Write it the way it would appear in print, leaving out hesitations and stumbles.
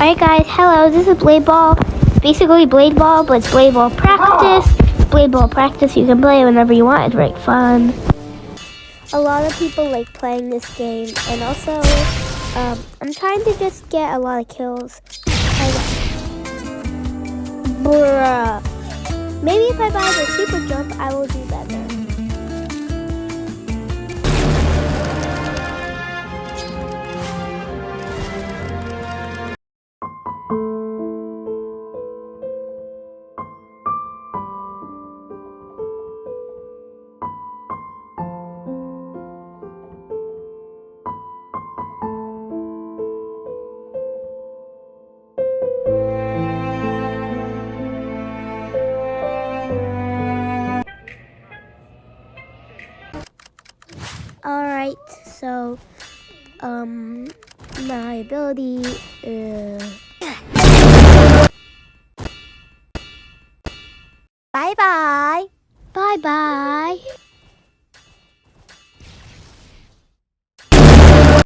Alright guys, hello, this is Blade Ball. Basically Blade Ball, but it's Blade Ball practice. Blade Ball practice, you can play it whenever you want, it's very fun. A lot of people like playing this game, and also, I'm trying to just get a lot of kills. Bruh. Maybe if I buy the super jump, I will do better. Alright, so, my ability is... Bye-bye. Bye-bye.